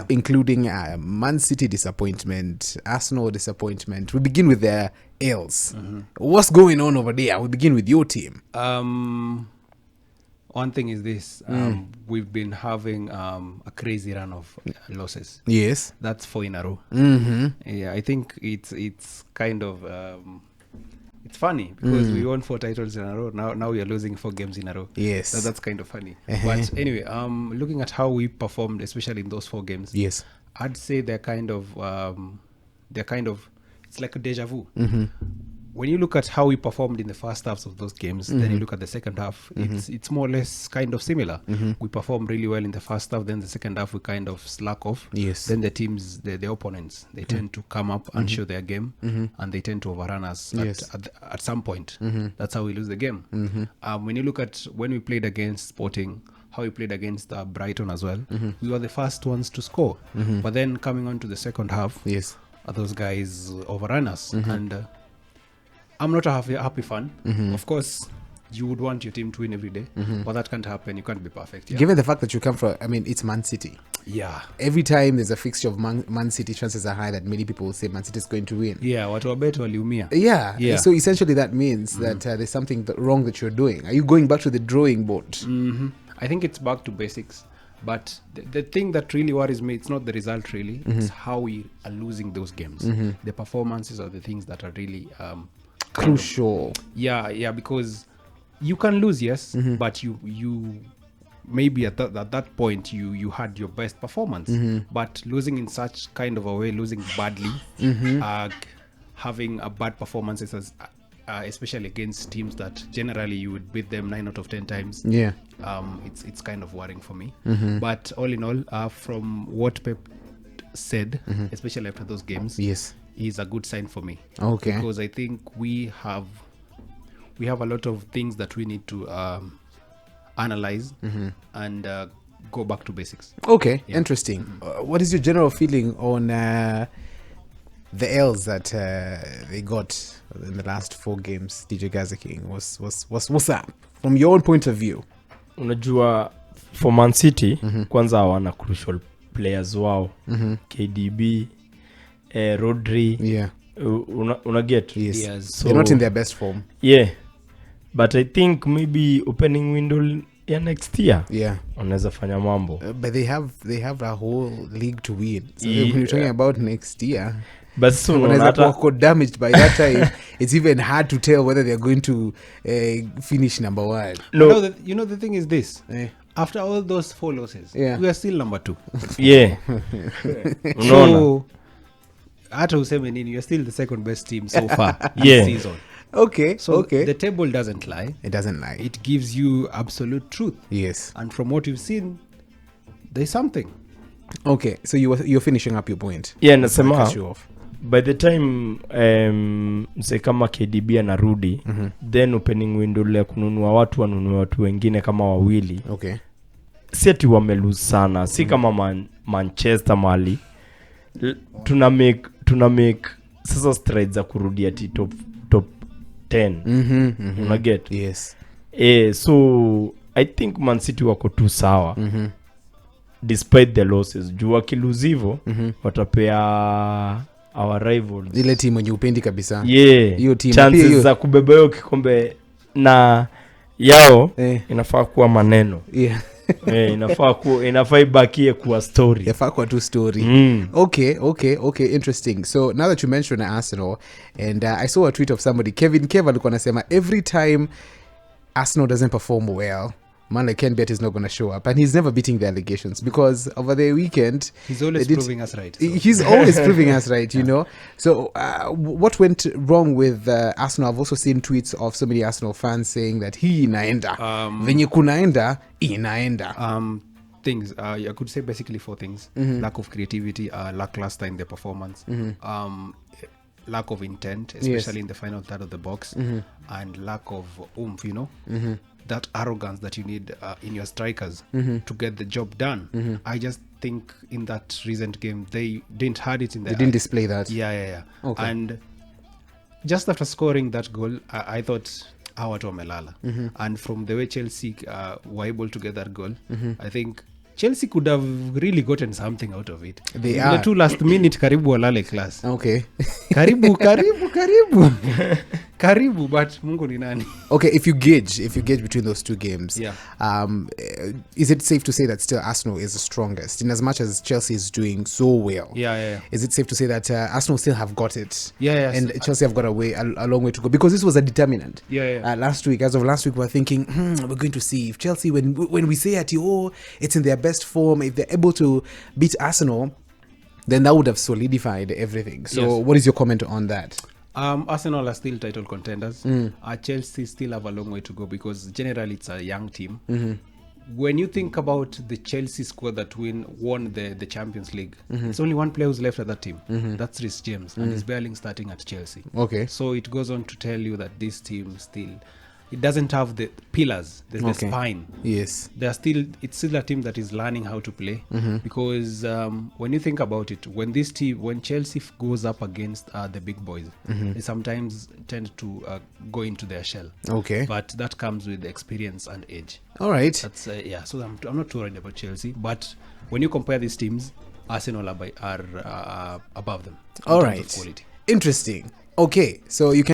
including Man City disappointment, Arsenal disappointment. We begin with their L's. What's going on over there? We begin with your team. One thing is this. We've been having a crazy run of losses. Yes. That's 4 in a row. Yeah, I think it's kind of... it's funny because we won 4 titles in a row. Now we are losing 4 games in a row. Yes. So that's kind of funny. But anyway, looking at how we performed, especially in those 4 games, yes, I'd say they're kind of it's like a deja vu. When you look at how we performed in the first halves of those games, then you look at the second half, it's more or less kind of similar. We performed really well in the first half, then the second half we kind of slack off. Yes. Then the teams, the opponents, they tend to come up and show their game, and they tend to overrun us at some point. That's how we lose the game. When you look at when we played against Sporting, how we played against Brighton as well, we were the first ones to score. But then coming on to the second half, yes, those guys overrun us. And I'm not a happy fan. Of course, you would want your team to win every day, but that can't happen. You can't be perfect. Yeah. Given the fact that you come from, I mean, it's Man City. Yeah. Every time there's a fixture of Man City, chances are high that many people will say Man City is going to win. Yeah, watu wabetu waliumia. Yeah. So essentially that means that there's something wrong that you're doing. Are you going back to the drawing board? I think it's back to basics. But the thing that really worries me, it's not the result really. It's how we are losing those games. The performances are the things that are really... crucial. Yeah, because you can lose, yes, but you maybe at that point you had your best performance, but losing in such kind of a way, losing badly, having a bad performances as especially against teams that generally you would beat them 9 out of 10 times. Yeah. It's kind of worrying for me. But all in all, from what Pep said, especially after those games, yes, is a good sign for me. Okay. Because I think we have a lot of things that we need to analyze and go back to basics. Okay, interesting. What is your general feeling on the L's that they got in the last 4 games? DJ Gaza King, what's up from your own point of view? Unajua for Man City kwanza hawana crucial players wao, KDB, Rodri, una get. Yes. So they're not in their best form. Yeah, but I think maybe opening window next year, wanaweza fanya mambo. But they have a whole league to win. So when you're talking about next year, but so when they're damaged by that time, it's even hard to tell whether they're going to finish number 1. No, you know the thing is this. After all those 4 losses, we are still number 2. Yeah. So hata useme nini, you're still the second best team so far this season. Okay. So the table doesn't lie. It doesn't lie. It gives you absolute truth. Yes. And from what you've seen, there's something. Okay. So you're finishing up your point. Yeah, nasema by the time mse kama KDB anarudi, then opening window ya kununua watu wengine kama wawili. Okay. Si ati wamelose sana. Si kama Manchester mali. Tuna make sasa strides za kurudi ati top 10. Una get? Yes. So I think Man City wako tu sawa. Despite the losses. Juu wakiluzivo watapea our rivals ile timu yenye upendi kabisa. Yeah. Hiyo timu chances za kubeba hiyo kikombe na yao inafaa kuwa maneno. Yeah. Inafaa ibakie kuwa story. Inafaa kuwa tu story. Okay, interesting. So now that you mentioned Arsenal, and I saw a tweet of somebody, Kevin alikuwa anasema every time Arsenal doesn't perform well, man like Ken Bet is not going to show up, and he's never beating the allegations because over the weekend he's always proving us right. So. He's always proving us right, you know. So what went wrong with Arsenal? I've also seen tweets of so many Arsenal fans saying that he inaenda venye kunaenda inaenda. Things I could say basically 4 things: lack of creativity, lackluster in the performance, lack of intent, especially in the final third of the box, and lack of oomph, you know. That arrogance that you need in your strikers to get the job done. I just think in that recent game they didn't have it in there. They didn't display that. Yeah. Okay. And just after scoring that goal, I thought watu wamelala. And from the way Chelsea were able to get that goal, I think Chelsea could have really gotten something out of it. They The are. two last minute karibu walale class. Okay. Karibu. Karibu, but Mungu ni nani? Okay, if you gauge between those two games, Yeah. Is it safe to say that still Arsenal is the strongest in as much as Chelsea is doing so well? Yeah. Is it safe to say that Arsenal still have got it? Yeah. And Chelsea have got a long way to go, because this was a determinant. Yeah. Last week, as of last week, we were thinking, we're going to see if Chelsea, when we say it's in their best form, if they're able to beat Arsenal, then that would have solidified everything. So, Yes. what is your comment on that? Arsenal are still title contenders. Chelsea still have a long way to go because generally it's a young team. When you think about the Chelsea squad that won the Champions League, it's only one player who's left at that team. That's Reece James, and he's barely starting at Chelsea. Okay. So it goes on to tell you that this team still, it doesn't have the pillars, the spine. Yes. It's still a team that is learning how to play, because when you think about it, when Chelsea goes up against the big boys, they sometimes tend to go into their shell. Okay. But that comes with experience and age. All right. That's so I'm not too worried about Chelsea, but when you compare these teams, Arsenal are above them. All in terms right. of quality. Interesting. Okay, so you can